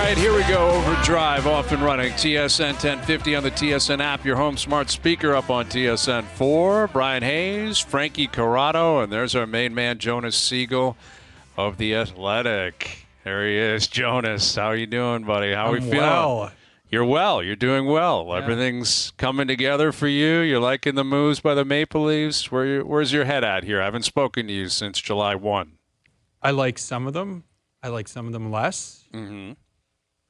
right, here we go. OverDrive off and running. TSN 1050 on the TSN app. Your home smart speaker up on TSN 4. Bryan Hayes, Frankie Corrado, and there's our main man, Jonas Siegel of The Athletic. There he is, Jonas. How are you doing, buddy? How are we feeling? Well. You're well. You're doing well. Yeah. Everything's coming together for you. You're liking the moves by the Maple Leafs. Where's your head at here? I haven't spoken to you since July 1. I like some of them. I like some of them less. Mm-hmm.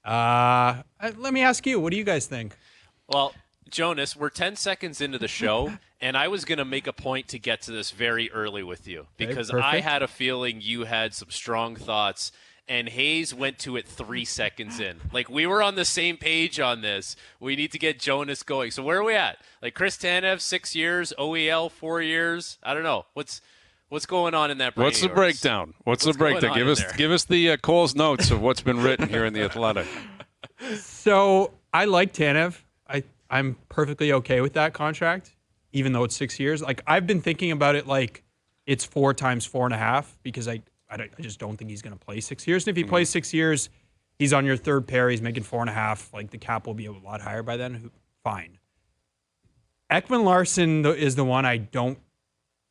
Let me ask you, what do you guys think? Well, Jonas, we're 10 seconds into the show, and I was going to make a point to get to this very early with you because I had a feeling you had some strong thoughts, and Hayes went to it 3 seconds in. Like, we were on the same page on this. We need to get Jonas going. So where are we at? Like, Chris Tanev, 6 years, OEL, 4 years? I don't know. What's going on in that brain? What's the breakdown? What's the breakdown? Give us the Cole's notes of what's been written here in The Athletic. So I like Tanev. I'm perfectly okay with that contract, even though it's 6 years. Like, I've been thinking about it like it's 4 times 4.5 because I just don't think he's going to play 6 years. And if he plays 6 years, he's on your third pair. He's making 4.5. Like, the cap will be a lot higher by then. Fine. Ekman-Larsson is the one I don't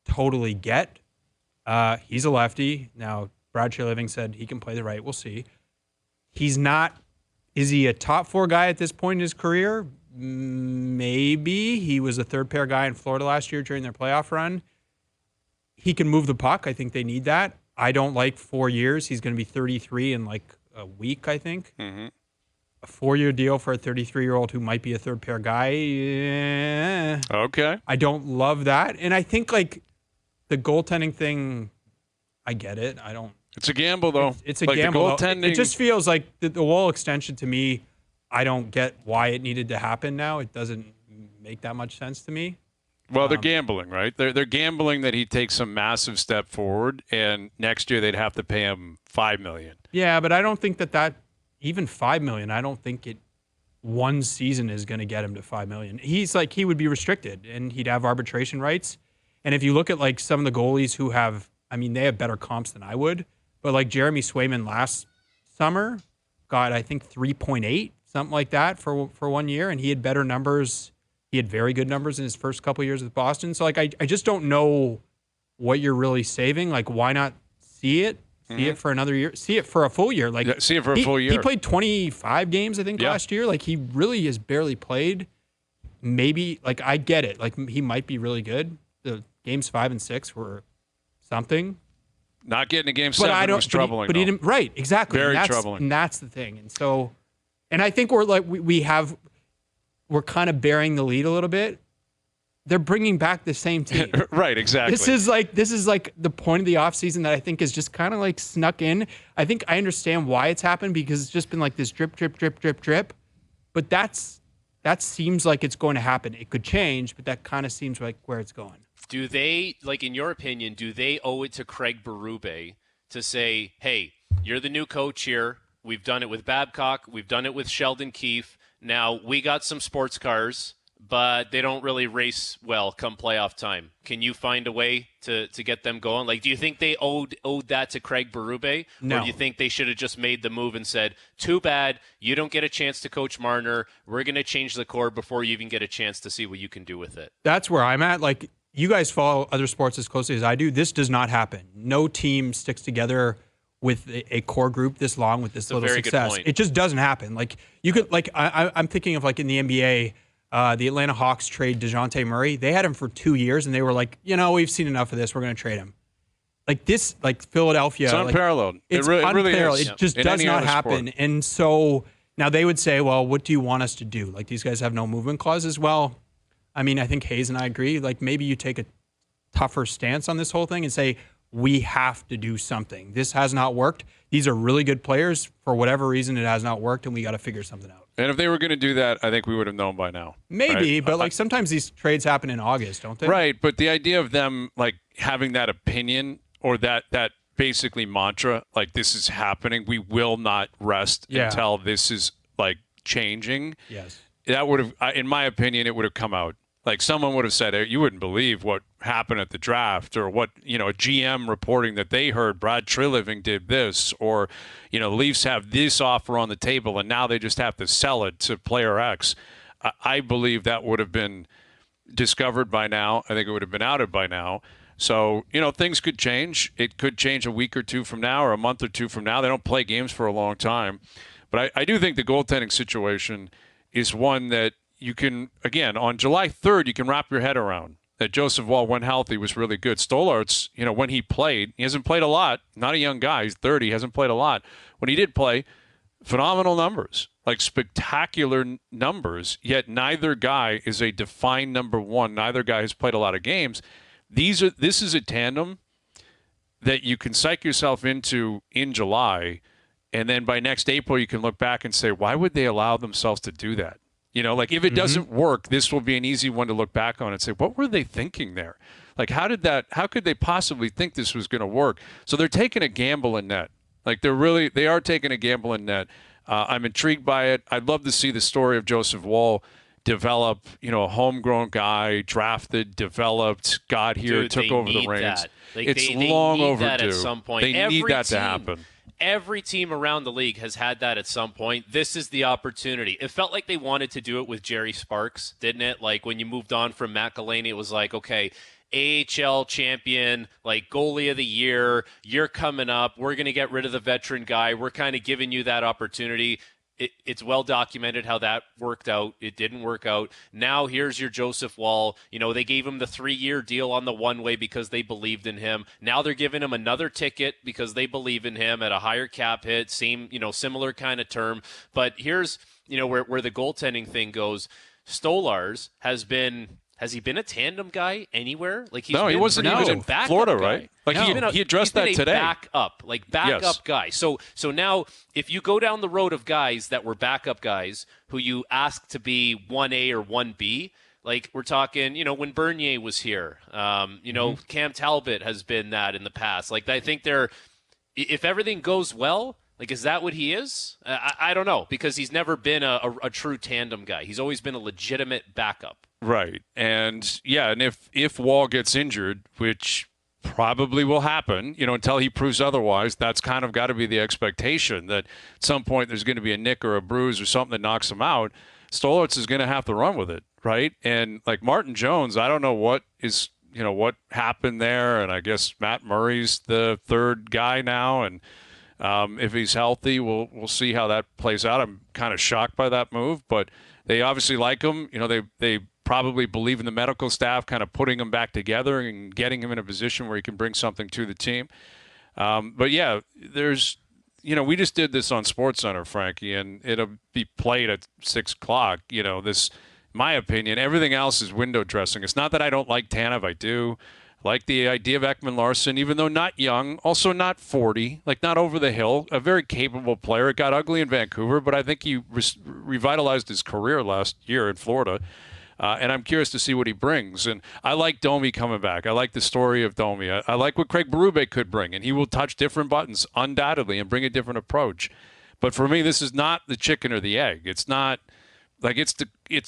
totally get. He's a lefty. Now, Brad Living said he can play the right. We'll see. He's not. Is he a top 4 guy at this point in his career? Maybe. He was a third pair guy in Florida last year during their playoff run. He can move the puck. I think they need that. I don't like 4 years. He's going to be 33 in like a week, I think. Mm-hmm. A 4-year deal for a 33-year-old who might be a third pair guy. Okay. I don't love that. And I think like the goaltending thing, I get it. I don't. It's a gamble, though. It's a like gamble. The goaltending. It just feels like the wall extension to me, I don't get why it needed to happen now. It doesn't make that much sense to me. Well, they're gambling, right? They're gambling that he takes some massive step forward, and next year they'd have to pay him $5 million. Yeah, but I don't think that even $5 million. I don't think one season is going to get him to $5 million. He's like he would be restricted, and he'd have arbitration rights. And if you look at like some of the goalies who have, I mean, they have better comps than I would. But like Jeremy Swayman last summer got, I think, 3.8, something like that for 1 year, and he had better numbers. He had very good numbers in his first couple of years with Boston. So like I just don't know what you're really saving. Like, why not see it? See it for another year. See it for a full year. Like, see it for a full year. He played 25 games, I think, last year. Like, he really has barely played. Maybe, like, I get it. Like, he might be really good. The games 5 and 6 were something. Not getting to game 7 was troubling. But he didn't. Right, exactly. Very troubling. And that's the thing. And so, and I think we're like we're kind of bearing the lead a little bit. They're bringing back the same team. Right, exactly. This is like the point of the offseason that I think is just kind of like snuck in. I think I understand why it's happened because it's just been like this drip, drip, drip, drip, drip. But that seems like it's going to happen. It could change, but that kind of seems like where it's going. Do they, like in your opinion, do they owe it to Craig Berube to say, hey, you're the new coach here. We've done it with Babcock. We've done it with Sheldon Keefe. Now, we got some sports cars, but they don't really race well come playoff time. Can you find a way to get them going? Like, do you think they owed that to Craig Berube? No. Or do you think they should have just made the move and said, too bad, you don't get a chance to coach Marner. We're going to change the core before you even get a chance to see what you can do with it? That's where I'm at. Like, you guys follow other sports as closely as I do. This does not happen. No team sticks together with a core group this long with this little success. It just doesn't happen. Like, you could, like, I'm thinking of like in the NBA, the Atlanta Hawks trade DeJounte Murray. They had him for 2 years, and they were like, we've seen enough of this. We're going to trade him. Like this, like Philadelphia. It's unparalleled. It's unparalleled. Really is. It just does not happen. Sport. And so now they would say, well, what do you want us to do? Like, these guys have no movement clauses. Well, I mean, I think Hayes and I agree. Like, maybe you take a tougher stance on this whole thing and say, we have to do something. This has not worked. These are really good players. For whatever reason, it has not worked, and we got to figure something out. And if they were going to do that, I think we would have known by now. Maybe, right? but like sometimes these trades happen in August, don't they? Right, but the idea of them like having that opinion or that basically mantra, like this is happening, we will not rest until this is like changing. Yes. That would have, in my opinion, it would have come out Like someone would have said, you wouldn't believe what happened at the draft, or what, a GM reporting that they heard Brad Treliving did this, or, the Leafs have this offer on the table and now they just have to sell it to player X. I believe that would have been discovered by now. I think it would have been outed by now. So, things could change. It could change a week or two from now or a month or two from now. They don't play games for a long time. But I do think the goaltending situation is one that you can, again, on July 3rd, you can wrap your head around that Joseph Woll, when healthy, was really good. Stolarz, when he played, he hasn't played a lot. Not a young guy. He's 30, hasn't played a lot. When he did play, phenomenal numbers, like spectacular numbers, yet neither guy is a defined number one. Neither guy has played a lot of games. This is a tandem that you can psych yourself into in July, and then by next April you can look back and say, why would they allow themselves to do that? If it doesn't work, this will be an easy one to look back on and say, what were they thinking there? Like, how could they possibly think this was going to work? So they're taking a gamble in net. Like, they are taking a gamble in net. I'm intrigued by it. I'd love to see the story of Joseph Woll develop, a homegrown guy, drafted, developed, got here, took over the reins. Like, it's they long need overdue. that at some point. They need that to happen. Every team around the league has had that at some point. This is the opportunity. It felt like they wanted to do it with Jerry Sparks, didn't it? Like, when you moved on from Matt Gallaney, it was like, okay, AHL champion, like goalie of the year, you're coming up. We're going to get rid of the veteran guy. We're kind of giving you that opportunity. It's well documented how that worked out. It didn't work out. Now here's your Joseph Woll. They gave him the 3-year deal on the one-way because they believed in him. Now they're giving him another ticket because they believe in him at a higher cap hit, same, similar kind of term. But here's, where the goaltending thing goes. Stolarz has he been a tandem guy anywhere? Like, he wasn't even in Florida, guy. Right? Like, he addressed that today. Backup guy. So now, if you go down the road of guys that were backup guys who you asked to be 1A or 1B, like, we're talking, when Bernier was here, Cam Talbot has been that in the past. Like, I think if everything goes well, like, is that what he is? I don't know, because he's never been a true tandem guy. He's always been a legitimate backup. Right. And if Woll gets injured, which probably will happen, until he proves otherwise, that's kind of got to be the expectation that at some point there's going to be a nick or a bruise or something that knocks him out. Stolarz is going to have to run with it, right? And like Martin Jones, I don't know what happened there. And I guess Matt Murray's the third guy now. And if he's healthy, we'll see how that plays out. I'm kind of shocked by that move, but they obviously like him. They probably believe in the medical staff kind of putting him back together and getting him in a position where he can bring something to the team. But yeah, there's, we just did this on SportsCenter, Frankie, and it'll be played at 6:00. This, my opinion, everything else is window dressing. It's not that I don't like Tanev. I do like the idea of Ekman-Larsson, even though not young, also not 40, like not over the hill, a very capable player. It got ugly in Vancouver, but I think he revitalized his career last year in Florida. And I'm curious to see what he brings. And I like Domi coming back. I like the story of Domi. I like what Craig Berube could bring, and he will touch different buttons undoubtedly and bring a different approach. But for me, this is not the chicken or the egg. It's not like it's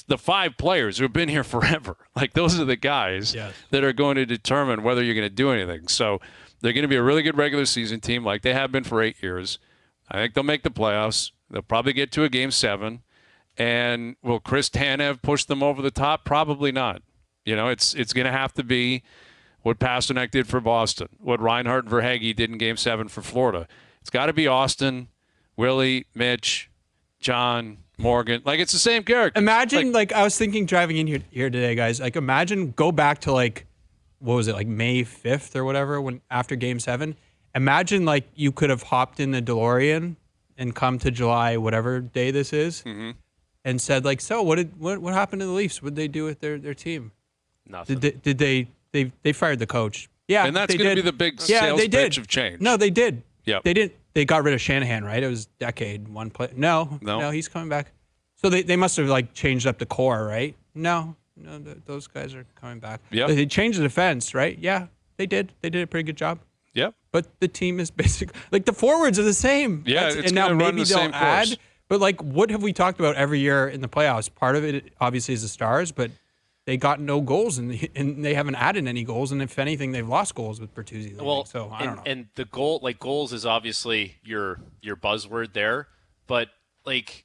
the 5 players who have been here forever. Like, those are the guys that are going to determine whether you're going to do anything. So they're going to be a really good regular season team like they have been for 8 years. I think they'll make the playoffs. They'll probably get to a Game 7. And will Chris Tanev push them over the top? Probably not. It's going to have to be what Pasternak did for Boston, what Reinhart and Verhaeghe did in Game 7 for Florida. It's got to be Austin, Willie, Mitch, John, Morgan. Like, it's the same character. Imagine, I was thinking driving in here today, guys, like, imagine, go back to, like, what was it, like May 5th or whatever, when after Game 7. Imagine, like, you could have hopped in the DeLorean and come to July, whatever day this is, and said, like, so what happened to the Leafs? What did they do with their team? Nothing. Did they fired the coach? Yeah, and that's going to be the big sales pitch of change. No, they did. Yeah, they didn't. They got rid of Shanahan, right? It was decade one play. No, he's coming back. So they must have, like, changed up the core, right? No, those guys are coming back. Yeah, they changed the defense, right? Yeah, they did. They did a pretty good job. Yep. But the team is basically, like, the forwards are the same. Yeah, it's and now run maybe the they'll same add. course. But, like, what have we talked about every year in the playoffs? Part of it, obviously, is the stars, but they got no goals, and they haven't added any goals. And if anything, they've lost goals with Bertuzzi. Well, so I don't know. And the goals is obviously your buzzword there, but like,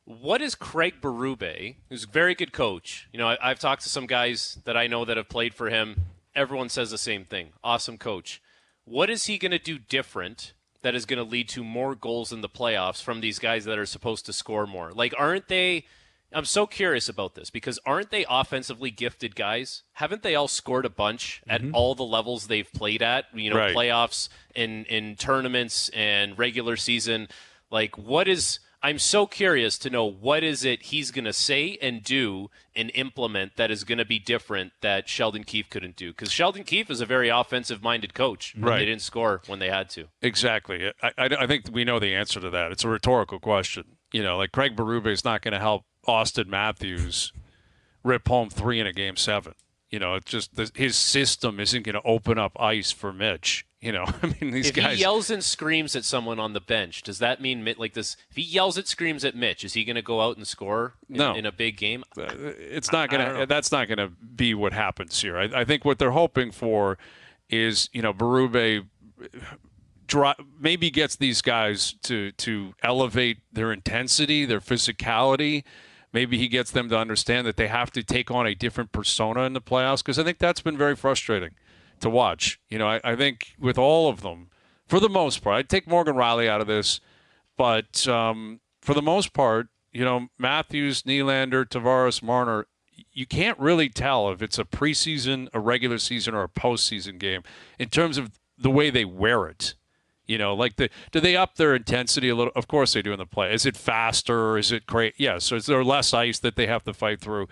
what is Craig Berube, who's a very good coach? You know, I've talked to some guys that I know that have played for him. Everyone says the same thing. Awesome coach. What is he going to do different that is going to lead to more goals in the playoffs from these guys that are supposed to score more? Like, aren't they? I'm so curious about this because aren't they offensively gifted guys? Haven't they all scored a bunch at all the levels they've played at? You know, right. Playoffs, in tournaments, and regular season. Like, what is? I'm so curious to know what is it he's going to say and do and implement that is going to be different that Sheldon Keefe couldn't do. Because Sheldon Keefe is a very offensive-minded coach. Right. They didn't score when they had to. Exactly. I think we know the answer to that. It's a rhetorical question. You know, like Craig Berube is not going to help Austin Matthews rip home 3 in a Game 7. You know, it's just his system isn't going to open up ice for Mitch. You know, I mean, these guys. If he yells and screams at someone on the bench, does that mean like this? If he yells and screams at Mitch, is he going to go out and score in a big game? It's not going to. That's not going to be what happens here. I think what they're hoping for is, you know, Berube maybe gets these guys to elevate their intensity, their physicality. Maybe he gets them to understand that they have to take on a different persona in the playoffs, because I think that's been very frustrating to watch. You know, I think with all of them, for the most part, I'd take Morgan Riley out of this, but for the most part, you know, Matthews, Nylander, Tavares, Marner, you can't really tell if it's a preseason, a regular season, or a postseason game in terms of the way they wear it. You know, like do they up their intensity a little? Of course they do in the play. Is it faster? Is it great? Yeah, so is there less ice that they have to fight through?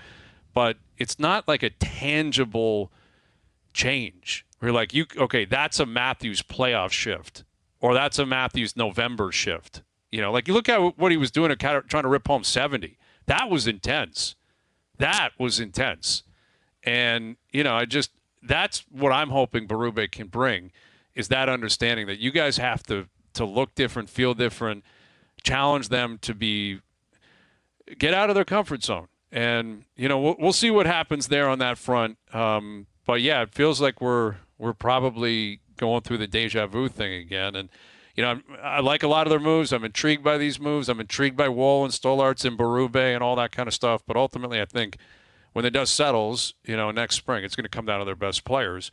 But it's not like a tangible change. We're like, okay, that's a Matthews playoff shift, or that's a Matthews November shift. You know, like you look at what he was doing trying to rip home 70. That was intense. And, you know, that's what I'm hoping Berube can bring, is that understanding that you guys have to look different, feel different, challenge them to get out of their comfort zone. And, you know, we'll see what happens there on that front. But yeah, it feels like we're probably going through the deja vu thing again. And, you know, I like a lot of their moves. I'm intrigued by these moves. I'm intrigued by Wall and Stolarz and Berube and all that kind of stuff. But ultimately, I think when the dust settles, you know, next spring, it's going to come down to their best players,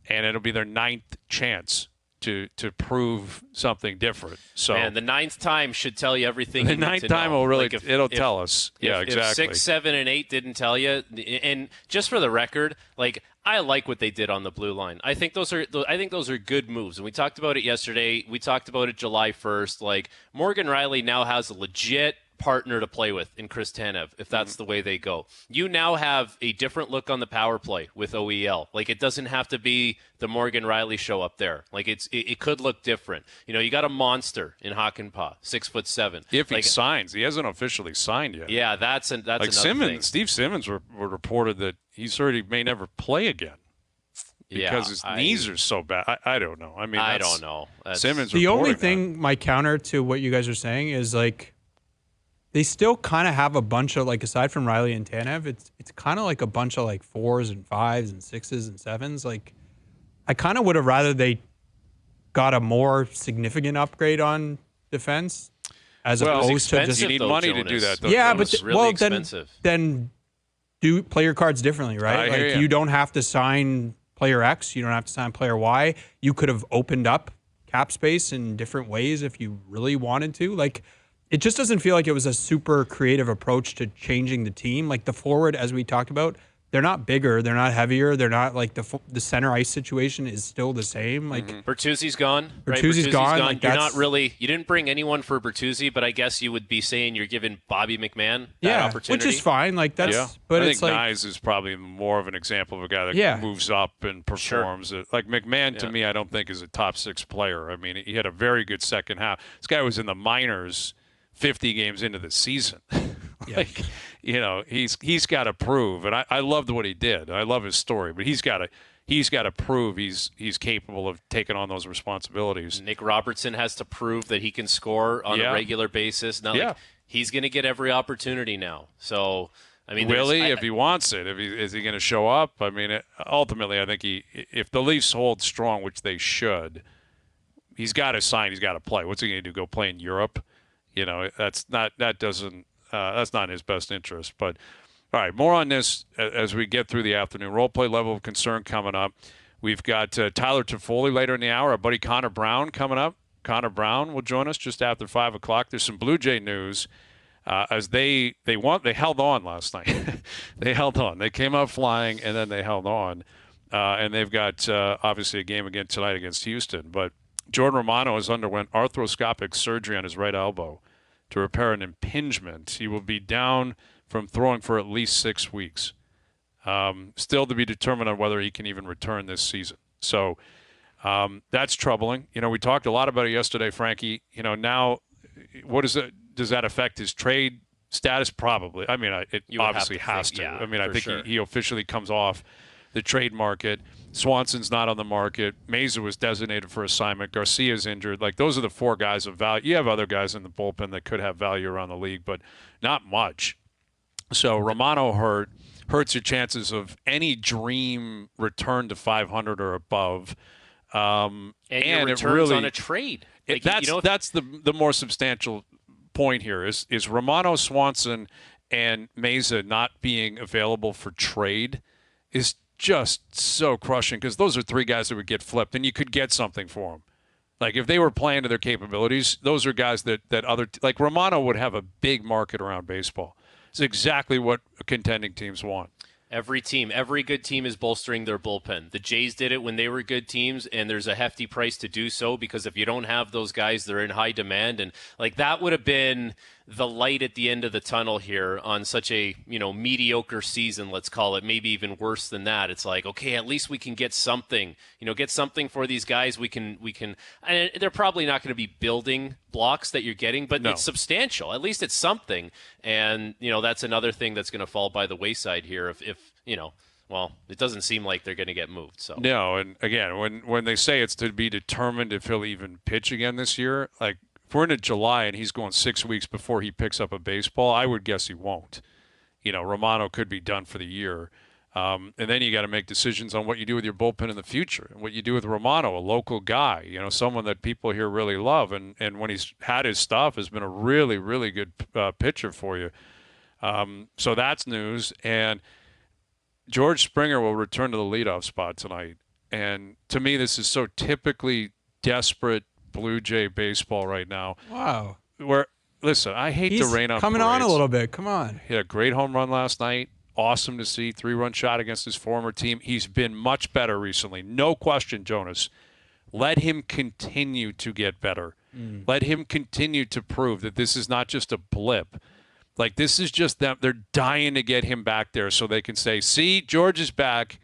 and it'll be their 9th chance to prove something different. So, man, the 9th time should tell you everything. The you need 9th to time know. will really like it'll tell us. Yeah, exactly. If 6, 7, and 8 didn't tell you, and just for the record, like, I like what they did on the blue line. I think those are good moves. And we talked about it yesterday. We talked about it July 1st. Like, Morgan Riley now has a legit partner to play with in Chris Tanev, if that's the way they go. You now have a different look on the power play with OEL. Like, it doesn't have to be the Morgan Riley show up there. Like, it could look different. You know, you got a monster in Hakanpää, 6'7". If he signs, he hasn't officially signed yet. Yeah, that's like another Simmons. thing. Steve Simmons were reported that he's heard he may never play again because his knees are so bad. I don't know. I mean, I don't know. Simmons. The only thing, my counter to what you guys are saying is, like, they still kind of have a bunch of, like, aside from Riley and Tanev, it's kind of like a bunch of, like, 4s and 5s and 6s and 7s. Like, I kind of would have rather they got a more significant upgrade on defense as opposed to just. You need money to do that, though. Yeah, but really expensive. Then do play your cards differently, right? Like, you don't have to sign player X, you don't have to sign player Y. You could have opened up cap space in different ways if you really wanted to. Like, it just doesn't feel like it was a super creative approach to changing the team. Like, the forward, as we talked about, they're not bigger, they're not heavier, they're not, like, the center ice situation is still the same. Like, Bertuzzi's gone. Bertuzzi's gone. Like, you're not really. You didn't bring anyone for Bertuzzi, but I guess you would be saying you're giving Bobby McMahon that opportunity. Which is fine. Like, that's. Yeah. But I it's think like Nyes is probably more of an example of a guy that moves up and performs. Sure. Like McMahon, to me, I don't think is a top 6 player. I mean, he had a very good second half. This guy was in the minors 50 games into the season. Like, you know, he's got to prove, and I loved what he did. I love his story, but he's got to prove he's capable of taking on those responsibilities. Nick Robertson has to prove that he can score on a regular basis. Now, like, he's going to get every opportunity now. So, I mean, will he if he wants it? Is he going to show up? I mean, ultimately, I think if the Leafs hold strong, which they should, he's got to sign. He's got to play. What's he going to do? Go play in Europe? That's not in his best interest. But all right, more on this as we get through the afternoon. Role play level of concern coming up. We've got Tyler Toffoli later in the hour. Our buddy Connor Brown coming up. Connor Brown will join us just after 5 o'clock. There's some Blue Jay news as they held on last night. They held on. They came out flying, and then they held on. And they've got, obviously, a game again tonight against Houston. But Jordan Romano has underwent arthroscopic surgery on his right elbow to repair an impingement. He will be down from throwing for at least 6 weeks. Still to be determined on whether he can even return this season. So that's troubling. We talked a lot about it yesterday, Frankie. Now what does that affect his trade status? Probably. I mean, it obviously has to. Yeah, I mean, I think sure. he officially comes off the trade market. Swanson's not on the market. Meza was designated for assignment. Garcia's injured. Like, those are the 4 guys of value. You have other guys in the bullpen that could have value around the league, but not much. So Romano hurts your chances of any dream return to 500 or above. And it returns really, on a trade. That's the more substantial point here is Romano, Swanson, and Meza not being available for trade is just so crushing, because those are 3 guys that would get flipped, and you could get something for them. Like, if they were playing to their capabilities, those are guys that like Romano would have a big market around baseball. It's exactly what contending teams want. Every good team is bolstering their bullpen. The Jays did it when they were good teams, and there's a hefty price to do so, because if you don't have those guys, they're in high demand. And like, that would have been the light at the end of the tunnel here on such a mediocre season, let's call it, maybe even worse than that. It's like, okay, at least we can get something, for these guys. We can, and they're probably not going to be building blocks that you're getting, but It's substantial. At least it's something. And, that's another thing that's going to fall by the wayside here if well, it doesn't seem like they're going to get moved. So no, and again, when they say it's to be determined if he'll even pitch again this year, like, if we're into July and he's going 6 weeks before he picks up a baseball, I would guess he won't. Romano could be done for the year. And then you got to make decisions on what you do with your bullpen in the future, and what you do with Romano, a local guy, someone that people here really love. And when he's had his stuff, has been a really, really good pitcher for you. So that's news. And George Springer will return to the leadoff spot tonight. And to me, this is so typically desperate Blue Jay baseball right now. Wow. Listen, I hate to rain on coming parades. on a little bit. Come on. He had a great home run last night. Awesome to see. 3-run shot against his former team. He's been much better recently. No question, Jonas. Let him continue to get better. Let him continue to prove that this is not just a blip. Like, this is just them. They're dying to get him back there so they can say, see, George is back.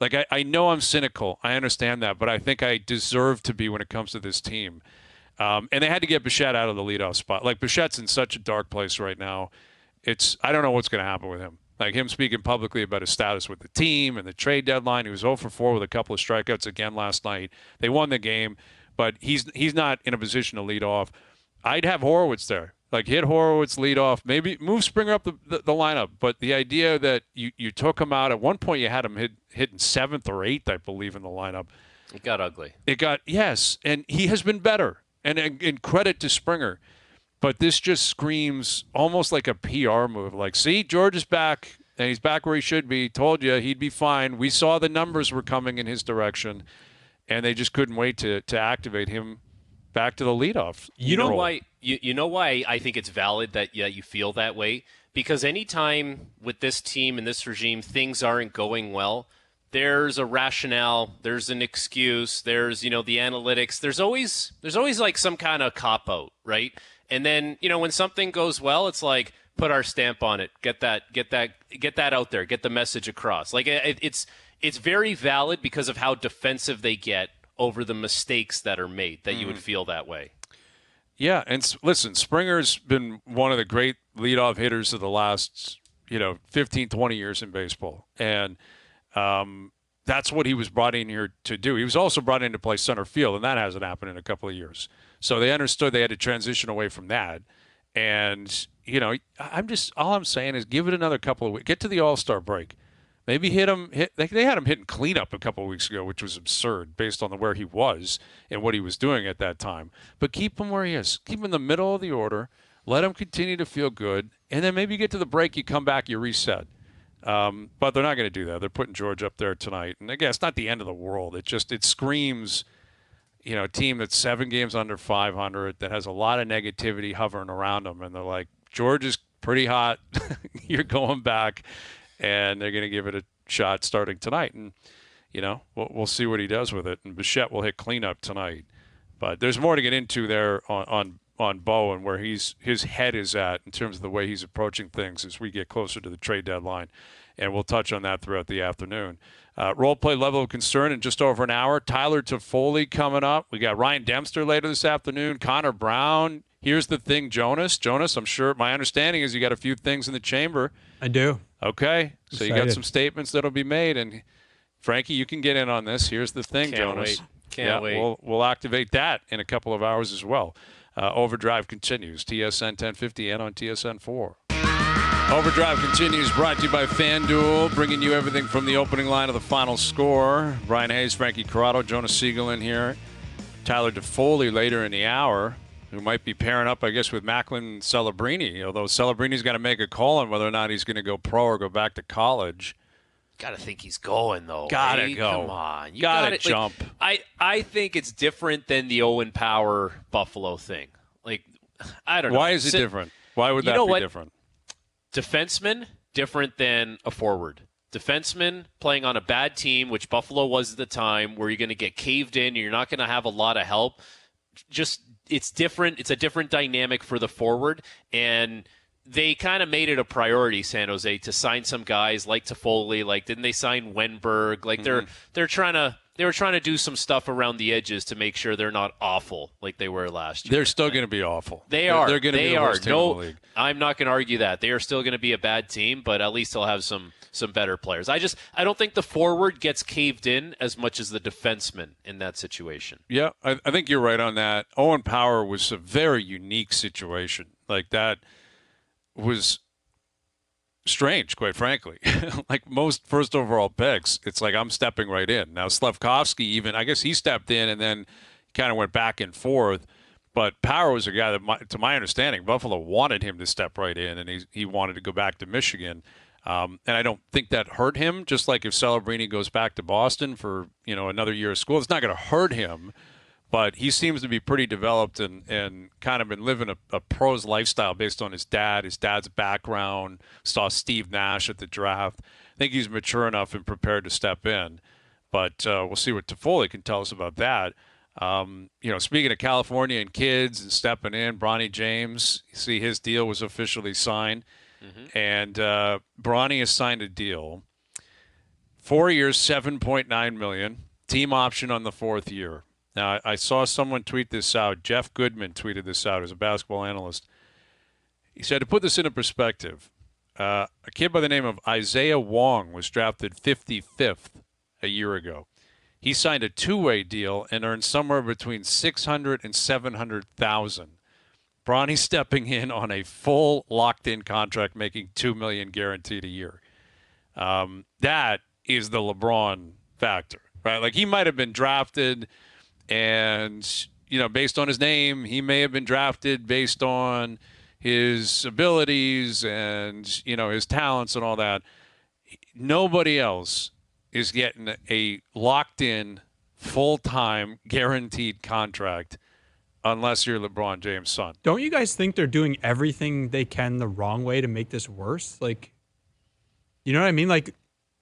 Like, I know I'm cynical. I understand that, but I think I deserve to be when it comes to this team. And they had to get Bichette out of the leadoff spot. Like, Bichette's in such a dark place right now. I don't know what's going to happen with him. Like, him speaking publicly about his status with the team and the trade deadline. He was 0 for 4 with a couple of strikeouts again last night. They won the game, but he's not in a position to lead off. I'd have Horowitz there. Like, hit Horowitz, lead off, maybe move Springer up the lineup. But the idea that you took him out, at one point you had him hitting 7th or 8th, I believe, in the lineup. It got ugly. Yes, and he has been better. And credit to Springer. But this just screams almost like a PR move. Like, see, George is back, and he's back where he should be. Told you he'd be fine. We saw the numbers were coming in his direction, and they just couldn't wait to activate him back to the leadoff. You know why? You know why I think it's valid that you feel that way? Because anytime with this team and this regime things aren't going well, there's a rationale, there's an excuse, there's the analytics. There's always like some kind of cop out, right? And then when something goes well, it's like, put our stamp on it, get that out there, get the message across. Like, it's very valid because of how defensive they get over the mistakes that are made, that you would feel that way. Yeah, and listen, Springer's been one of the great leadoff hitters of the last, 15, 20 years in baseball. And that's what he was brought in here to do. He was also brought in to play center field, and that hasn't happened in a couple of years. So they understood they had to transition away from that. And, all I'm saying is give it another couple of weeks. Get to the All-Star break. Maybe hit him. They had him hitting cleanup a couple of weeks ago, which was absurd based on where he was and what he was doing at that time. But keep him where he is. Keep him in the middle of the order. Let him continue to feel good. And then maybe you get to the break, you come back, you reset. But they're not going to do that. They're putting George up there tonight. And again, it's not the end of the world. It screams, a team that's 7 games under 500 that has a lot of negativity hovering around them. And they're like, George is pretty hot. You're going back. And they're going to give it a shot starting tonight. And, we'll see what he does with it. And Bichette will hit cleanup tonight. But there's more to get into there on Bo and where his head is at in terms of the way he's approaching things as we get closer to the trade deadline. And we'll touch on that throughout the afternoon. Role play level of concern in just over an hour. Tyler Toffoli coming up. We got Ryan Dempster later this afternoon. Connor Brown. Here's the thing, Jonas. Jonas, I'm sure my understanding is you got a few things in the chamber. I do. Okay. So you got some statements that'll be made. And, Frankie, you can get in on this. Here's the thing, Jonas. Can't wait. We'll activate that in a couple of hours as well. Overdrive continues. TSN 1050 and on TSN 4. Overdrive continues, brought to you by FanDuel, bringing you everything from the opening line to the final score. Bryan Hayes, Frankie Corrado, Jonas Siegel in here. Tyler Toffoli later in the hour, who might be pairing up, I guess, with Macklin Celebrini, although Celebrini's got to make a call on whether or not he's going to go pro or go back to college. Got to think he's going, though. Got to go. Come on. You got to jump. I think it's different than the Owen Power Buffalo thing. I don't know. Why is it different? Why would that be different? Defenseman, different than a forward. Defenseman playing on a bad team, which Buffalo was at the time, where you're going to get caved in, and you're not going to have a lot of help. It's different. It's a different dynamic for the forward, and they kind of made it a priority, San Jose, to sign some guys like Toffoli. Didn't they sign Wenberg? They were trying to do some stuff around the edges to make sure they're not awful like they were last year. They're still going to be awful. They are. They're going to be the worst team in the league. I'm not going to argue that. They are still going to be a bad team, but at least they'll have some better players. I don't think the forward gets caved in as much as the defenseman in that situation. Yeah, I think you're right on that. Owen Power was a very unique situation. That was strange, quite frankly. Like most first overall picks, it's like I'm stepping right in. Now Slafkovsky even, I guess he stepped in and then kind of went back and forth. But Power was a guy that, to my understanding, Buffalo wanted him to step right in, and he wanted to go back to Michigan. And I don't think that hurt him, just like if Celebrini goes back to Boston for another year of school. It's not going to hurt him. But he seems to be pretty developed and kind of been living a pro's lifestyle based on his dad's background. Saw Steve Nash at the draft. I think he's mature enough and prepared to step in. But we'll see what Toffoli can tell us about that. Speaking of California and kids and stepping in, Bronny James, you see his deal was officially signed. Mm-hmm. And Bronny has signed a deal. 4 years, $7.9 million. Team option on the 4th year. Now, I saw someone tweet this out. Jeff Goodman tweeted this out as a basketball analyst. He said, to put this into perspective, a kid by the name of Isaiah Wong was drafted 55th a year ago. He signed a 2-way deal and earned somewhere between $600,000 and $700,000. Bronny stepping in on a full locked-in contract, making $2 million guaranteed a year. That is the LeBron factor, right? He might have been drafted. And, based on his name, he may have been drafted based on his abilities and, his talents and all that. Nobody else is getting a locked-in, full-time, guaranteed contract unless you're LeBron James' son. Don't you guys think they're doing everything they can the wrong way to make this worse? You know what I mean?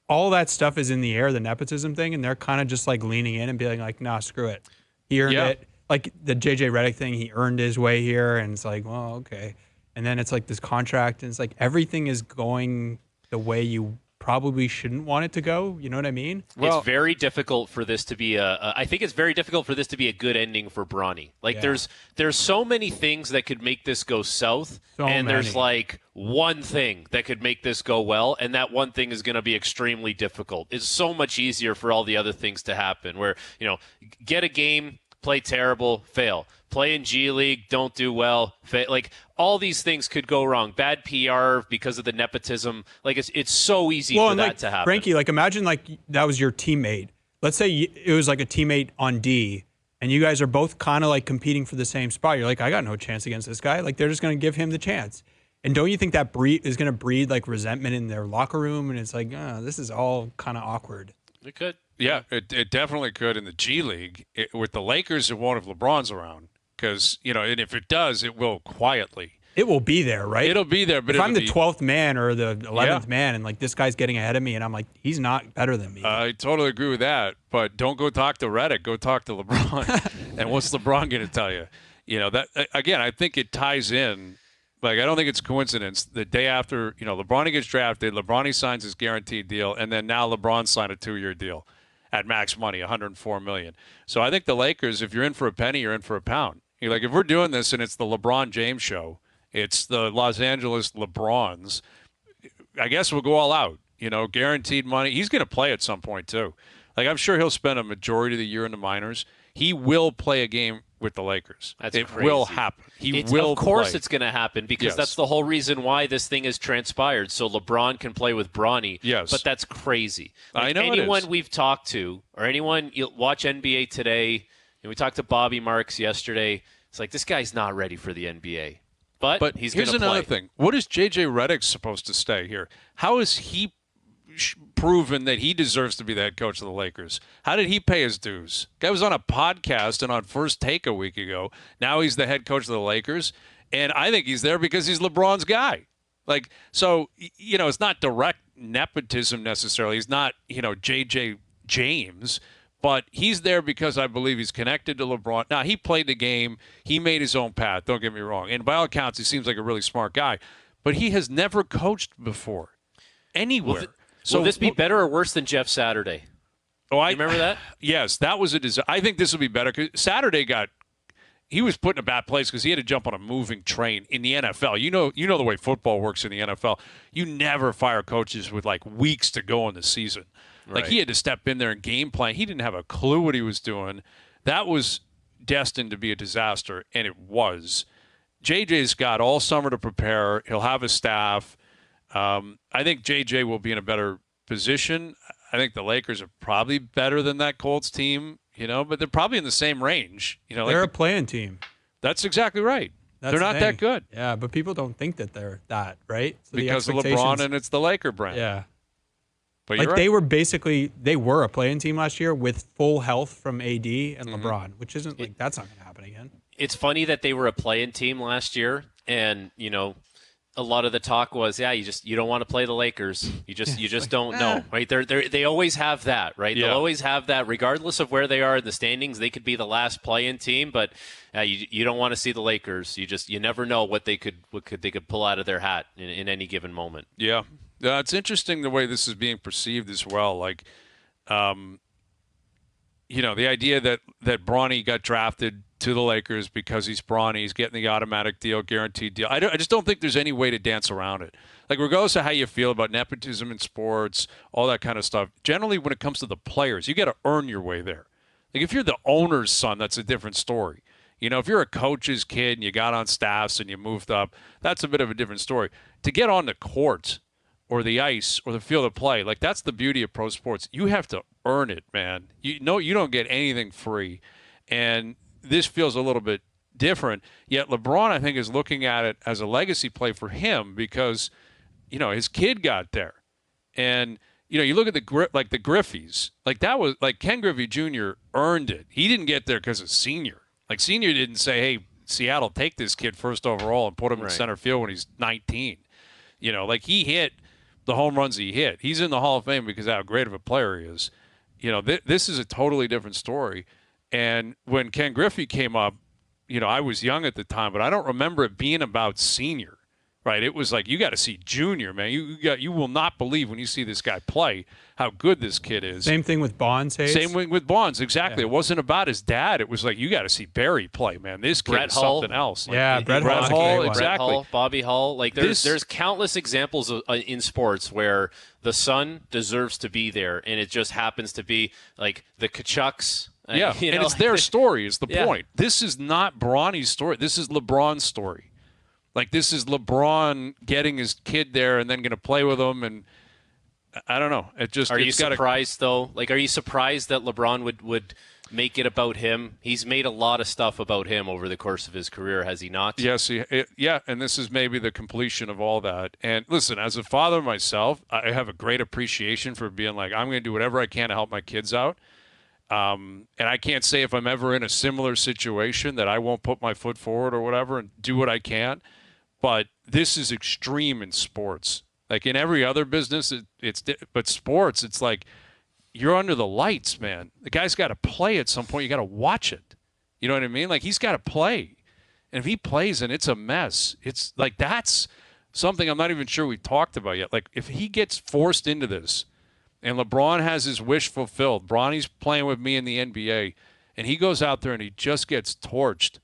All that stuff is in the air, the nepotism thing, and they're kind of just leaning in and being like, nah, screw it. He earned it. The JJ Redick thing, he earned his way here, and it's well, okay. And then it's this contract, and it's everything is going the way you probably shouldn't want it to go. You know what I mean? Well, it's very difficult for this to be I think it's very difficult for this to be a good ending for Bronny. There's so many things that could make this go south, there's one thing that could make this go well, and that one thing is going to be extremely difficult. It's so much easier for all the other things to happen where, get a game, play terrible, fail. Play in G League, don't do well, fail. Like, all these things could go wrong. Bad PR because of the nepotism. Like, it's so easy for that to happen. Frankie, like, imagine like that was your teammate. Let's say it was like a teammate on D, and you guys are both kind of like competing for the same spot. You're like, I got no chance against this guy. Like, they're just going to give him the chance. And don't you think that is going to breed like resentment in their locker room? And it's like, this is all kind of awkward. It could. Yeah, it definitely could in the G League. With the Lakers, it won't if LeBron's around. Because, and if it does, it will quietly. It will be there, right? It'll be there. But if I'm the 12th man or the 11th man and like this guy's getting ahead of me and I'm like, he's not better than me. I totally agree with that. But don't go talk to Redick. Go talk to LeBron. And what's LeBron going to tell you? That again, I think it ties in. Like, I don't think it's coincidence. The day after, LeBron gets drafted, LeBron signs his guaranteed deal, and then now LeBron signed a 2-year deal at max money, $104 million. So I think the Lakers, if you're in for a penny, you're in for a pound. You're like, if we're doing this and it's the LeBron James show, it's the Los Angeles LeBrons, I guess we'll go all out. Guaranteed money. He's going to play at some point, too. Like, I'm sure he'll spend a majority of the year in the minors. He will play a game with the Lakers. It will happen. He will Of course play. It's going to happen because that's the whole reason why this thing has transpired. So LeBron can play with Bronny. Yes. But that's crazy. I know anyone we've talked to or anyone you watch NBA today, and we talked to Bobby Marks yesterday, it's like, this guy's not ready for the NBA. But he's going to play. Here's another thing. What is J.J. Redick supposed to stay here? How is he proven that he deserves to be the head coach of the Lakers? How did he pay his dues? Guy was on a podcast and on First Take a week ago. Now he's the head coach of the Lakers, and I think he's there because he's LeBron's guy. Like, so, it's not direct nepotism necessarily. He's not, J.J. James, but he's there because I believe he's connected to LeBron. Now, he played the game. He made his own path. Don't get me wrong. And by all accounts, he seems like a really smart guy, but he has never coached before anywhere. Will this be better or worse than Jeff Saturday? Oh, I remember that? Yes, that was a disaster. I think this will be better because Saturday he was put in a bad place because he had to jump on a moving train in the NFL. You know the way football works in the NFL. You never fire coaches with like weeks to go in the season. Like, he had to step in there and game plan. He didn't have a clue what he was doing. That was destined to be a disaster, and it was. JJ's got all summer to prepare. He'll have a staff. I think JJ will be in a better position. I think the Lakers are probably better than that Colts team, but they're probably in the same range. They're a playing team. That's exactly right. They're not that good. Yeah, but people don't think that they're that, right? So because of LeBron and it's the Laker brand. Yeah. But like, right. they were a playing team last year with full health from AD and LeBron, which isn't like, that's not going to happen again. It's funny that they were a play-in team last year, and a lot of the talk was, you don't want to play the Lakers. You just don't know, right? They always have that, right? Yeah. They'll always have that, regardless of where they are in the standings. They could be the last play-in team, but you don't want to see the Lakers. You never know what they could pull out of their hat in any given moment. Yeah, it's interesting the way this is being perceived as well. Like, the idea that Bronny got drafted to the Lakers because he's Bronny, he's getting the automatic deal, guaranteed deal. I just don't think there's any way to dance around it. Like, regardless of how you feel about nepotism in sports, all that kind of stuff, generally when it comes to the players, you got to earn your way there. Like, if you're the owner's son, that's a different story. If you're a coach's kid and you got on staffs and you moved up, that's a bit of a different story. To get on the court or the ice or the field of play, like, that's the beauty of pro sports. You have to earn it, man. You don't get anything free. And this feels a little bit different. Yet LeBron, I think, is looking at it as a legacy play for him because, his kid got there. And, you look at the Griffeys. Like, that was, like, Ken Griffey Jr. earned it. He didn't get there because of Senior. Like, Senior didn't say, hey, Seattle, take this kid first overall and put him in center field when he's 19. Like, he hit the home runs he hit. He's in the Hall of Fame because of how great of a player he is. This is a totally different story. And when Ken Griffey came up, I was young at the time, but I don't remember it being about Senior, right? It was like, you got to see Junior, man. You will not believe when you see this guy play how good this kid is. Same thing with Bonds, Hayes. Same thing with Bonds, exactly. Yeah. It wasn't about his dad. It was like, you got to see Barry play, man. This kid is something else. Like, Brett Hull, exactly. Brett Hull, Bobby Hull. Like, there's countless examples in sports where the son deserves to be there, and it just happens to be like the Kachucks. Yeah, and it's their story is the point. This is not Bronny's story. This is LeBron's story. Like, this is LeBron getting his kid there and then going to play with him, and I don't know. Are you surprised, though? Like, are you surprised that LeBron would make it about him? He's made a lot of stuff about him over the course of his career, has he not? Yes, and this is maybe the completion of all that. And listen, as a father myself, I have a great appreciation for being like, I'm going to do whatever I can to help my kids out. And I can't say if I'm ever in a similar situation that I won't put my foot forward or whatever and do what I can. But this is extreme in sports. Like in every other business, but sports, it's like you're under the lights, man. The guy's got to play at some point. You got to watch it. You know what I mean? Like, he's got to play. And if he plays and it's a mess, it's like that's something I'm not even sure we talked about yet. Like, if he gets forced into this and LeBron has his wish fulfilled, Bronny's playing with me in the NBA, and he goes out there and he just gets torched,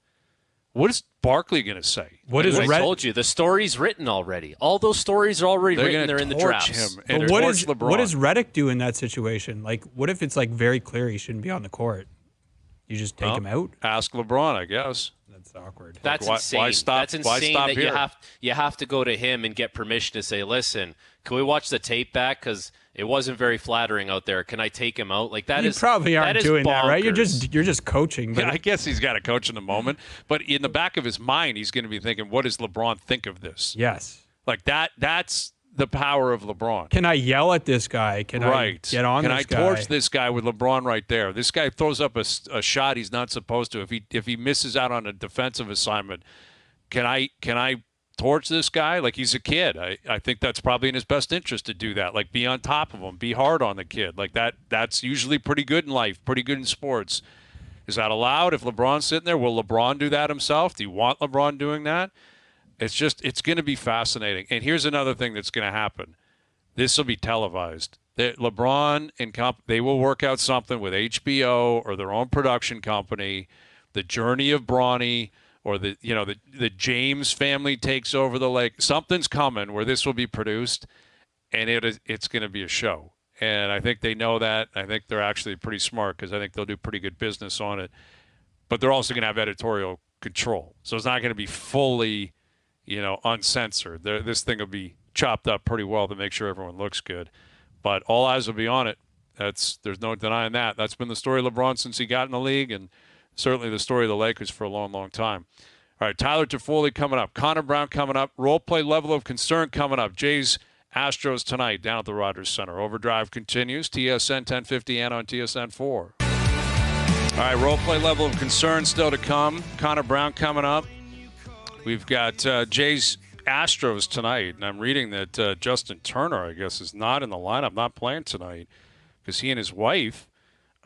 what is Barkley going to say? I told you, the story's written already. All those stories are already written. They're in the drafts. But what does Redick do in that situation? Like, what if it's like very clear he shouldn't be on the court? You just take him out? Ask LeBron, I guess. That's awkward. That's insane. Why stop? That's insane why stop that here? you have to go to him and get permission to say, listen, can we watch the tape back? Because it wasn't very flattering out there. Can I take him out? Like that you probably aren't doing that, right? You're just coaching. But yeah, I guess he's got to coach in the moment. But in the back of his mind, he's going to be thinking, what does LeBron think of this? Yes. Like that's the power of LeBron. Can I yell at this guy? Can I get on this guy? Can I torch this guy with LeBron right there? This guy throws up a shot he's not supposed to. If he misses out on a defensive assignment, can I torch this guy? Like, he's a kid. I think that's probably in his best interest to do that. Like, be on top of him. Be hard on the kid. Like, that's usually pretty good in life, pretty good in sports. Is that allowed if LeBron's sitting there? Will LeBron do that himself? Do you want LeBron doing that? It's going to be fascinating. And here's another thing that's going to happen. This will be televised. LeBron and they will work out something with HBO or their own production company, the journey of Bronny, or the James family takes over the lake. Something's coming where this will be produced, and it's going to be a show. And I think they know that. I think they're actually pretty smart because I think they'll do pretty good business on it. But they're also going to have editorial control. So it's not going to be fully, uncensored. This thing will be chopped up pretty well to make sure everyone looks good. But all eyes will be on it. There's no denying that. That's been the story of LeBron since he got in the league, and certainly the story of the Lakers for a long, long time. All right, Tyler Toffoli coming up. Connor Brown coming up. Role play level of concern coming up. Jays Astros tonight down at the Rogers Center. Overdrive continues. TSN 1050 and on TSN 4. All right, role play level of concern still to come. Connor Brown coming up. We've got Jays Astros tonight, and I'm reading that Justin Turner, I guess, is not in the lineup, not playing tonight, because he and his wife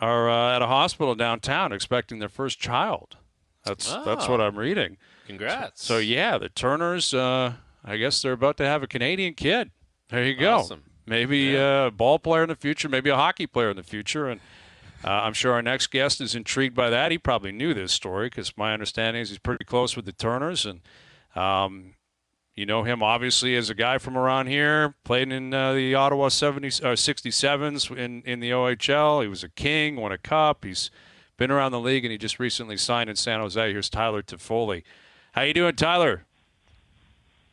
are at a hospital downtown expecting their first child. That's what I'm reading. Congrats. So yeah, the Turners, I guess they're about to have a Canadian kid. There you go. Awesome. Maybe a ball player in the future, maybe a hockey player in the future. And I'm sure our next guest is intrigued by that. He probably knew this story because my understanding is he's pretty close with the Turners. And you know him, obviously, as a guy from around here, played in the Ottawa 67s in the OHL. He was a King, won a cup. He's been around the league, and he just recently signed in San Jose. Here's Tyler Toffoli. How you doing, Tyler?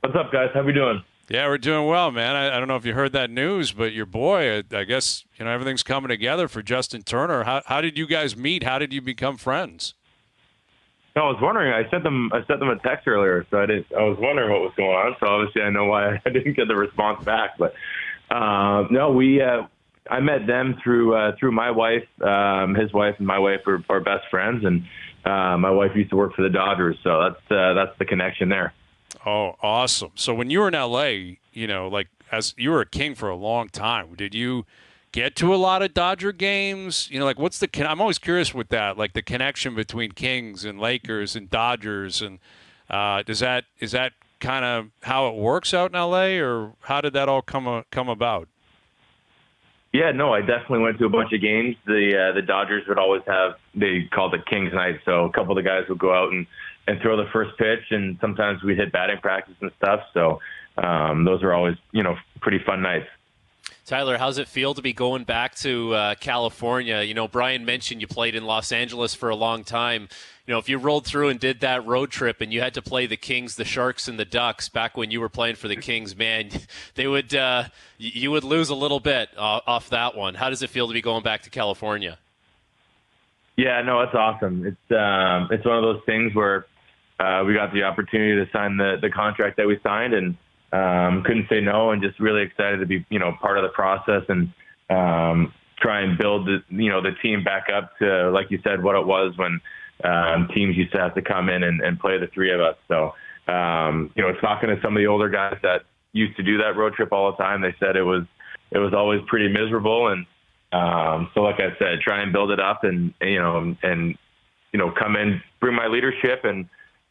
What's up, guys? How we doing? Yeah, we're doing well, man. I don't know if you heard that news, but your boy, I guess, everything's coming together for Justin Turner. How did you guys meet? How did you become friends? I was wondering. I sent them a text earlier, so I was wondering what was going on. So obviously, I know why I didn't get the response back. But no, I met them through my wife. His wife and my wife are best friends, and my wife used to work for the Dodgers, so that's the connection there. Oh, awesome! So when you were in LA, as you were a King for a long time, did you get to a lot of Dodger games? What's I'm always curious with that, like the connection between Kings and Lakers and Dodgers, and is that kind of how it works out in LA, or how did that all come about? Yeah, no, I definitely went to a bunch of games. The Dodgers would always they called it Kings Night, so a couple of the guys would go out and throw the first pitch, and sometimes we'd hit batting practice and stuff. So those are always, pretty fun nights. Tyler, how's it feel to be going back to California? You know, Brian mentioned you played in Los Angeles for a long time. You know, if you rolled through and did that road trip and you had to play the Kings, the Sharks, and the Ducks back when you were playing for the Kings, man, they would you would lose a little bit off that one. How does it feel to be going back to California? Yeah, no, it's awesome. It's one of those things where we got the opportunity to sign the contract that we signed, and couldn't say no, and just really excited to be part of the process and try and build the team back up to, like you said, what it was when teams used to have to come in and play the three of us. So talking to some of the older guys that used to do that road trip all the time, they said it was always pretty miserable, and so like I said, try and build it up and come in, bring my leadership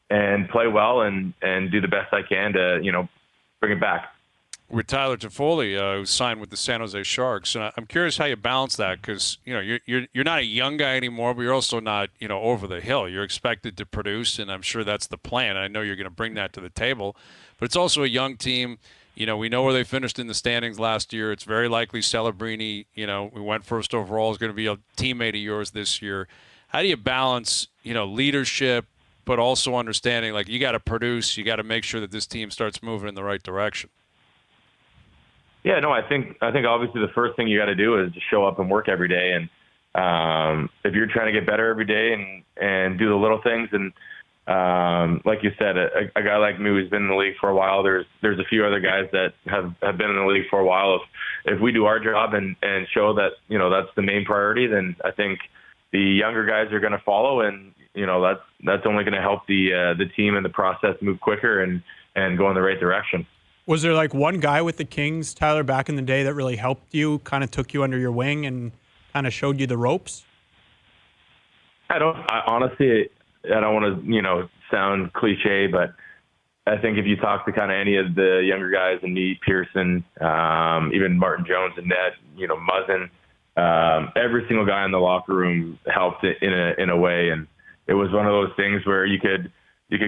and play well and do the best I can to bring it back. With Tyler Toffoli, who signed with the San Jose Sharks, and I'm curious how you balance that, because you're not a young guy anymore, but you're also not over the hill. You're expected to produce, and I'm sure that's the plan. I know you're going to bring that to the table, but it's also a young team. We know where they finished in the standings last year. It's very likely Celebrini, we went first overall, is going to be a teammate of yours this year. How do you balance, leadership, but also understanding, like, you got to produce, you got to make sure that this team starts moving in the right direction? Yeah, no, I think obviously the first thing you got to do is just show up and work every day. And if you're trying to get better every day and do the little things, and like you said, a guy like me who's been in the league for a while, there's a few other guys that have been in the league for a while. If we do our job and show that that's the main priority, then I think the younger guys are going to follow, and that's only going to help the team and the process move quicker and go in the right direction. Was there like one guy with the Kings, Tyler, back in the day that really helped you, kind of took you under your wing and kind of showed you the ropes? Honestly, I don't want to, sound cliche, but I think if you talk to kind of any of the younger guys, and me, Pearson, even Martin Jones and Ned, Muzzin, every single guy in the locker room helped in a way. And it was one of those things where you could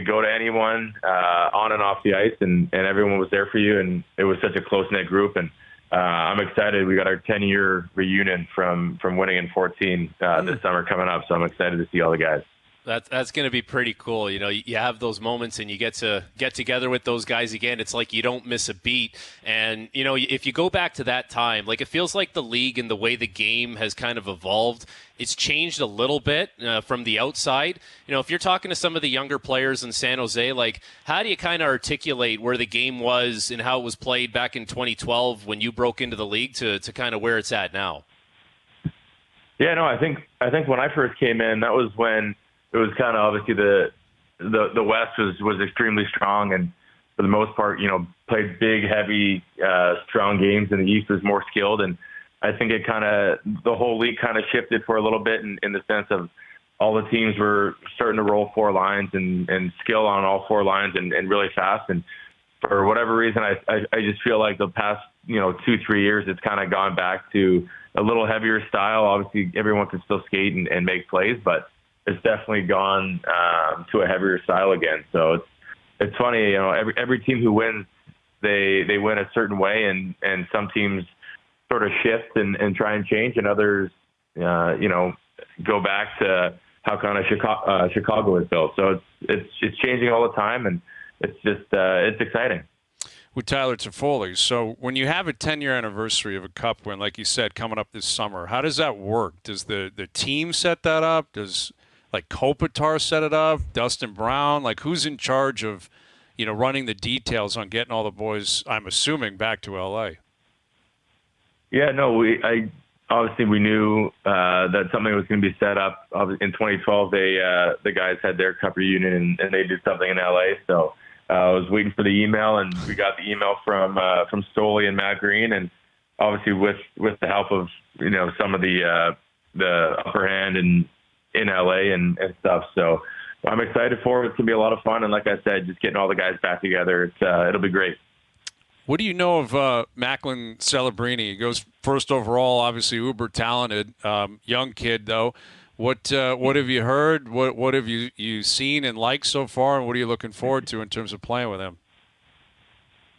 go to anyone on and off the ice, and everyone was there for you. And it was such a close-knit group. And I'm excited. We got our 10-year reunion from winning in 14 this summer coming up. So I'm excited to see all the guys. That's going to be pretty cool. You have those moments and you get to get together with those guys again. It's like you don't miss a beat. And, if you go back to that time, like, it feels like the league and the way the game has kind of evolved, it's changed a little bit from the outside. If you're talking to some of the younger players in San Jose, like, how do you kind of articulate where the game was and how it was played back in 2012 when you broke into the league to kind of where it's at now? Yeah, no, I think when I first came in, that was when it was kind of obviously the West was extremely strong, and for the most part, played big, heavy, strong games, and the East was more skilled. And I think the whole league kind of shifted for a little bit in the sense of all the teams were starting to roll four lines and skill on all four lines and really fast. And for whatever reason, I just feel like the past 2-3 years, it's kind of gone back to a little heavier style. Obviously, everyone can still skate and make plays, but it's definitely gone to a heavier style again. So it's funny, every team who wins, they win a certain way, and some teams sort of shift and try and change, and others, go back to how kind of Chicago is built. So it's changing all the time, and it's just it's exciting. With Tyler Toffoli, so when you have a 10-year anniversary of a Cup win, like you said, coming up this summer, how does that work? Does the team set that up? Does Kopitar set it up? Dustin Brown? Like, who's in charge of, running the details on getting all the boys, I'm assuming, back to L.A.? Yeah, no, we knew that something was going to be set up. In 2012, the guys had their Cup reunion, and they did something in L.A., so I was waiting for the email, and we got the email from Stoli and Matt Green, and obviously with the help of some of the upper hand in LA and stuff. So I'm excited for it. It's gonna be a lot of fun, and like I said, just getting all the guys back together, it'll be great. What do you know of Macklin Celebrini? He goes first overall, obviously uber talented, young kid though. What have you heard? What have you seen and liked so far, and what are you looking forward to in terms of playing with him?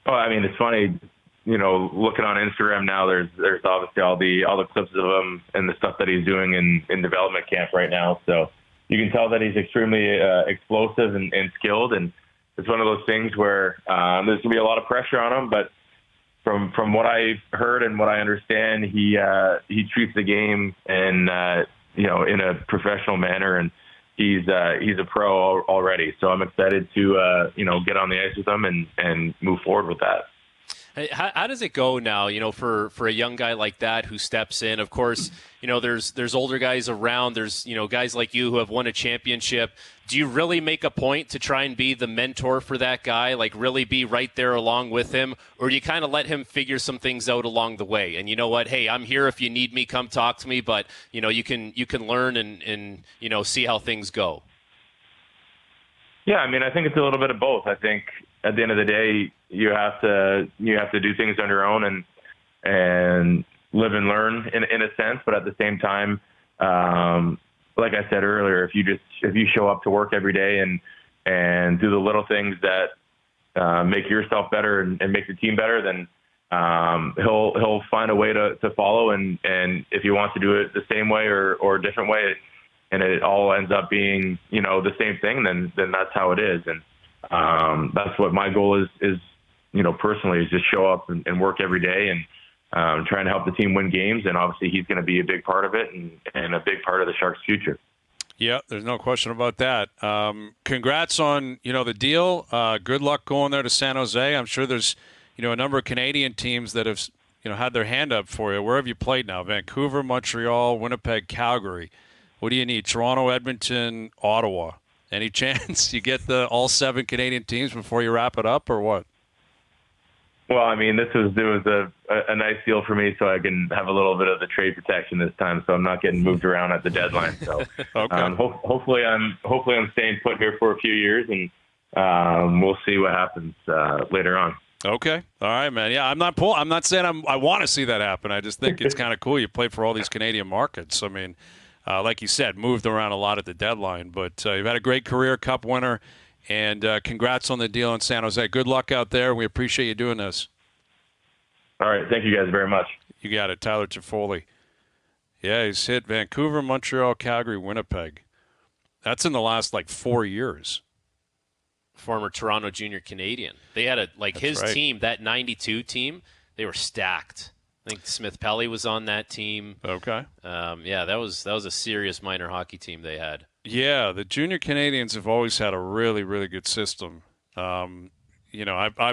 Oh, I mean, it's funny. looking on Instagram now, there's obviously all the clips of him and the stuff that he's doing in development camp right now. So you can tell that he's extremely explosive and skilled, and it's one of those things where there's gonna be a lot of pressure on him. But from what I've heard and what I understand, he treats the game in a professional manner, and he's a pro already. So I'm excited to get on the ice with him and move forward with that. Hey, how does it go now, for a young guy like that who steps in? Of course, there's older guys around. There's, guys like you who have won a championship. Do you really make a point to try and be the mentor for that guy, like really be right there along with him? Or do you kind of let him figure some things out along the way? And you know what? Hey, I'm here if you need me, come talk to me. But, you can learn and see how things go. Yeah, I think it's a little bit of both. I think at the end of the day, you have to do things on your own and live and learn in a sense. But at the same time, like I said earlier, if you show up to work every day and do the little things that make yourself better and make the team better, then he'll find a way to follow. And if he wants to do it the same way or a different way, and it all ends up being the same thing, then that's how it is. And that's what my goal is personally, is just show up and work every day and trying to help the team win games. And obviously he's going to be a big part of it and a big part of the Sharks' future. Yeah, there's no question about that. Congrats on, the deal. Good luck going there to San Jose. I'm sure there's, a number of Canadian teams that have, had their hand up for you. Where have you played now? Vancouver, Montreal, Winnipeg, Calgary. What do you need? Toronto, Edmonton, Ottawa. Any chance you get all 7 Canadian teams before you wrap it up, or what? Well, this was a nice deal for me, so I can have a little bit of the trade protection this time, so I'm not getting moved around at the deadline. So okay. Hopefully I'm staying put here for a few years, and we'll see what happens later on. Okay. All right, man. Yeah, I'm not saying I want to see that happen. I just think it's kind of cool. You play for all these Canadian markets. Like you said, moved around a lot at the deadline, but you've had a great career, Cup winner, and congrats on the deal in San Jose. Good luck out there. We appreciate you doing this. All right. Thank you guys very much. You got it. Tyler Toffoli. Yeah, he's hit Vancouver, Montreal, Calgary, Winnipeg. That's in the last, 4 years. Former Toronto Junior Canadian. They had his right. team, that 92 team, they were stacked. I think Smith Pelly was on that team. Okay. That was a serious minor hockey team they had. Yeah, the Junior Canadians have always had a really, really good system. I'm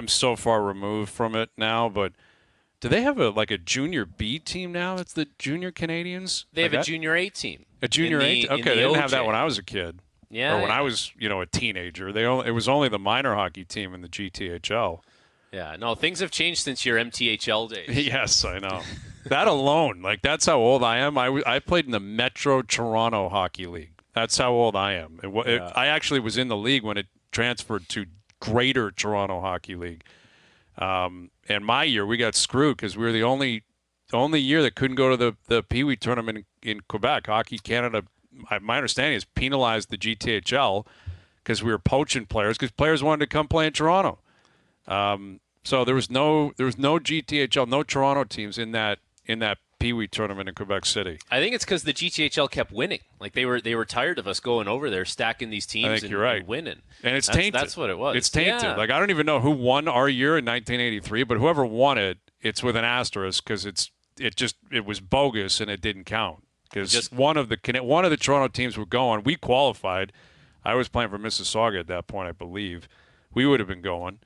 so far removed from it now, but do they have a Junior B team now? That's the Junior Canadians? They have a Junior A team. A Junior A? Okay, they didn't have that when I was a kid. Yeah. Or when I was, a teenager. It was only the minor hockey team in the GTHL. Yeah, no, things have changed since your MTHL days. Yes, I know. That alone, that's how old I am. I played in the Metro Toronto Hockey League. That's how old I am. I actually was in the league when it transferred to Greater Toronto Hockey League. And my year, we got screwed because we were the only year that couldn't go to the Pee Wee tournament in Quebec. Hockey Canada, my understanding, is penalized the GTHL because we were poaching players because players wanted to come play in Toronto. So there was no GTHL, no Toronto teams in that Pee Wee tournament in Quebec City. I think it's because the GTHL kept winning. They were tired of us going over there, stacking these teams and winning. And it's tainted. That's what it was. It's tainted. Yeah. I don't even know who won our year in 1983, but whoever won it, it's with an asterisk because it was bogus and it didn't count because one of the Toronto teams were going. We qualified. I was playing for Mississauga at that point, I believe. We would have been going,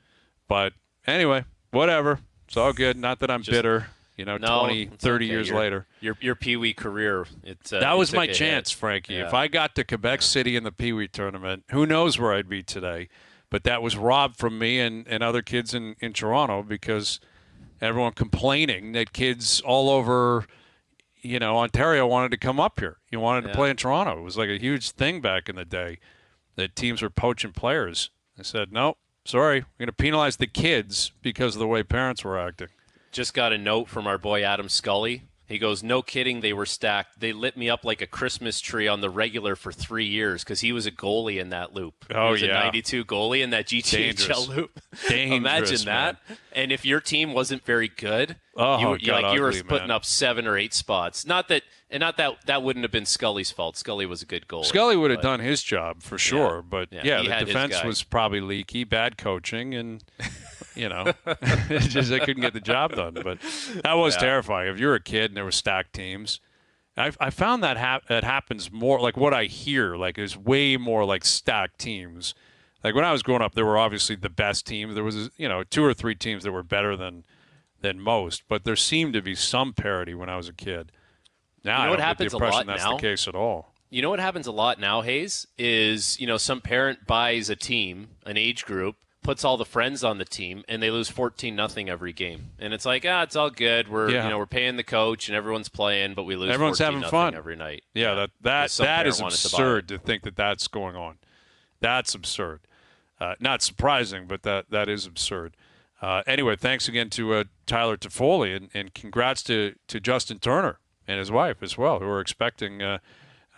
but. Anyway, whatever. It's all good. Not that I'm bitter, 20, 30 years later. Your Pee Wee career. That was my chance, Frankie. Yeah. If I got to Quebec City in the Pee Wee tournament, who knows where I'd be today. But that was robbed from me and other kids in Toronto because everyone complaining that kids all over, Ontario wanted to come up here. You wanted to play in Toronto. It was like a huge thing back in the day that teams were poaching players. I said, nope. Sorry, we're going to penalize the kids because of the way parents were acting. Just got a note from our boy Adam Scully. He goes, no kidding, they were stacked. They lit me up like a Christmas tree on the regular for 3 years because he was a goalie in that loop. Oh, he was yeah. a 92 goalie in that GTHL loop. Imagine that. Man. And if your team wasn't very good, Oh, you were ugly, putting man. up 7 or 8 spots. Not that wouldn't have been Scully's fault. Scully was a good goalie. Scully would have done his job for sure, but he the had his defense guy. was probably leaky, bad coaching, and it's just they couldn't get the job done. But that was terrifying. If you're a kid and there were stacked teams, I found that that happens more. Like what I hear, like there's way more like stacked teams. Like when I was growing up, there were obviously the best teams. There was 2 or 3 teams that were better than most, but there seemed to be some parity when I was a kid. Now I don't get the impression that's the case at all. You know what happens a lot now, Hayes, is, some parent buys a team, an age group, puts all the friends on the team, and they lose 14-0 every game. And it's like, it's all good. We're paying the coach and everyone's playing, but we lose Everyone's having 14-0 fun every night. Yeah, that is absurd to think that that's going on. That's absurd. Not surprising, but that is absurd. Anyway, thanks again to Tyler Toffoli, and congrats to Justin Turner and his wife as well, who are expecting,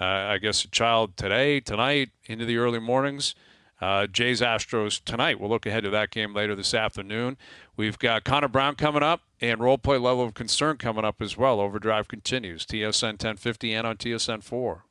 I guess, a child tonight, into the early mornings. Jays Astros tonight. We'll look ahead to that game later this afternoon. We've got Connor Brown coming up and Role Play Level of Concern coming up as well. OverDrive continues. TSN 1050 and on TSN 4.